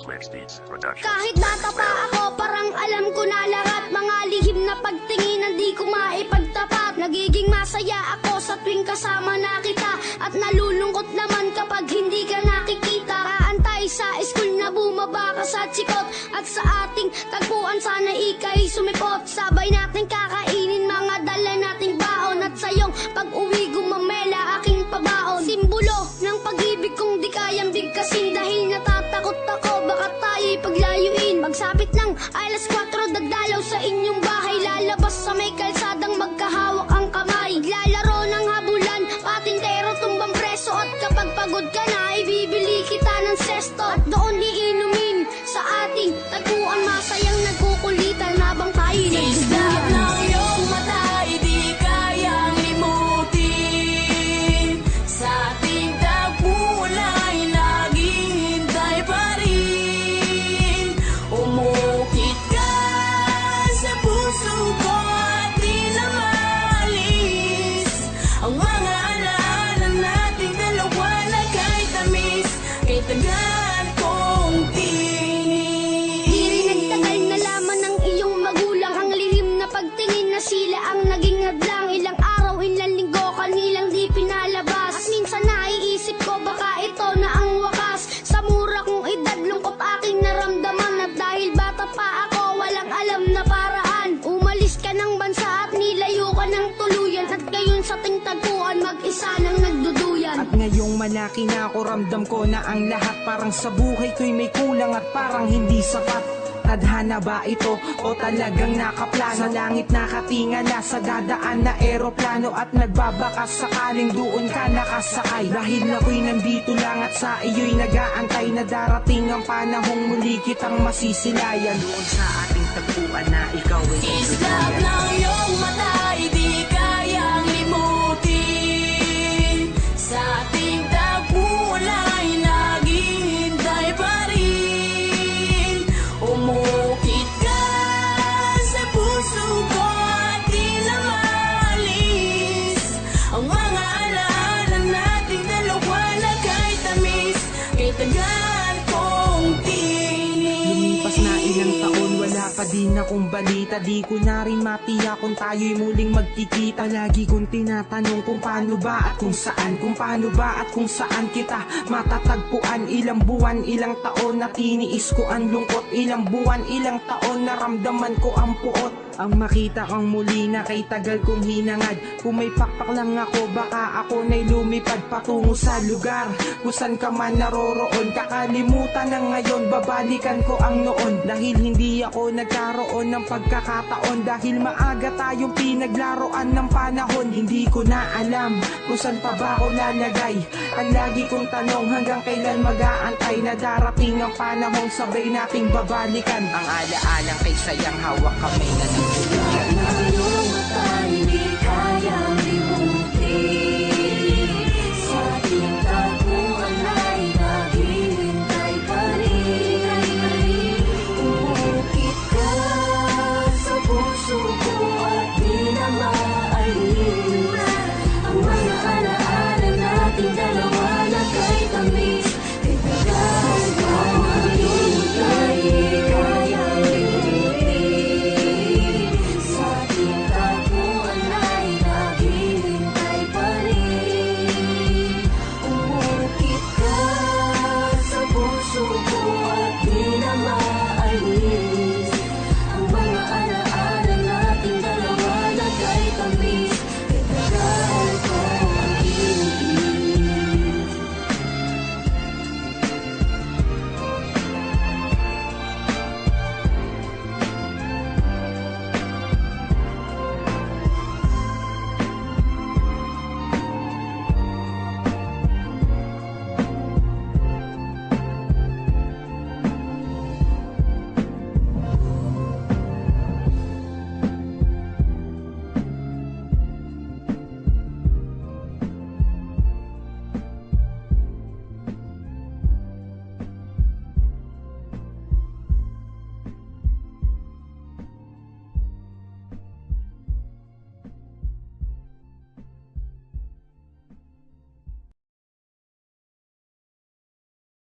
Flix Beats Production. Kahit bata pa ako, parang alam ko na lahat. Mga lihim na pagtingin, di ko maipagtapat. Nagiging masaya ako sa tuwing kasama na kita, at nalulungkot naman kapag hindi ka nakikita. Kaantay sa school na bumaba ka sa chikot, at sa ating tagpuan sana ika'y sumipot. Sabay natin kakainin mga dala nating baon, at sayong pag-uwi gumamela aking pabaon. Simbolo ng pag-ibig kong di kayang bigkasin, dahil natatakot ako baka tayo'y paglayuin. Pagsapit ng alas 4, dagdalaw sa inyong bahay, lalabas sa may kalsadang magkahawak ang kamay. Lalaro ng habulan, patintero tumbang preso, at kapag pagod ka na, ibibili kita ng sesto. At doon iinumin sa ating tagpuan, masayang nagkukulitan habang tayo'y nagduduyan. ng iyong mata, di kayang limutin. Sa ating tagpuan ay naghihintay pa rin. Umukit ka sa puso ko at di na maalis ang mga alaala nating dalawa na kay tamis, kay tagal kong tinis. Di rin nagtagal na laman ng iyong magulang, ang lihim na pagtingin na sila ang naging hadlang. Ilang araw, ilang linggo, kanilang di pinalabas, at minsan naiisip ko baka ito na ang wakas. Sa mura kong edad, lungkot aking naramdaman, at dahil bata pa ako, walang alam na paraan. Umalis ka ng bansa at nilayo ka ng tuluyan, at ngayon sa ating tagpuan, mag-isa nang nagduduyan. At ngayong malaki na ako, ramdam ko na ang lahat parang sa buhay ko'y may kulang at parang hindi sapat. Tadhana ba ito o talagang nakaplano? Sa langit nakatingala sa dadaan na eroplano, at nagbabakas sakaling doon ka nakasakay. Dahil ako'y nandito lang at sa iyo'y nag-aantay na darating ang panahong muli kitang masisilayan. Doon sa ating tagpuan na ikaw ay Islap ng iyong mata, di kayang limutin. Sa ating tagpuan ay naghihintay pa rin. Umukit ka sa puso ko at di na maalis ang mga alaala nating dalawa na kay tamis, kay tagal kong tinis. Lumipas na ilang taon, wala pa din akong balita. Di ko na rin matiyak kung tayo'y muling magkikita. Lagi kong tinatanong kung paano ba at kung saan, kung paano ba at kung saan kita matatagpuan. Ilang buwan, ilang taon na tiniis ko ang lungkot. Ilang buwan, ilang taon naramdaman ko ang puot. Ang makita kang muli na kay tagal kong hinangad. Kung may pakpak lang ako, baka ako na'y lumipad patungo sa lugar kung saan ka man naroroon. Kakalimutan na ngayon, babalikan ko ang noon. Dahil hindi ako nagkaroon ng pagkakataon, dahil maaga tayong pinaglaruan ng panahon. Hindi ko na alam kung saan pa ba ako lalagay. Ang lagi kong tanong, hanggang kailan mag-aantay na darating ang panahong sabay nating babalikan ang alaalang kay sayang hawak kamay na nagtuluyan.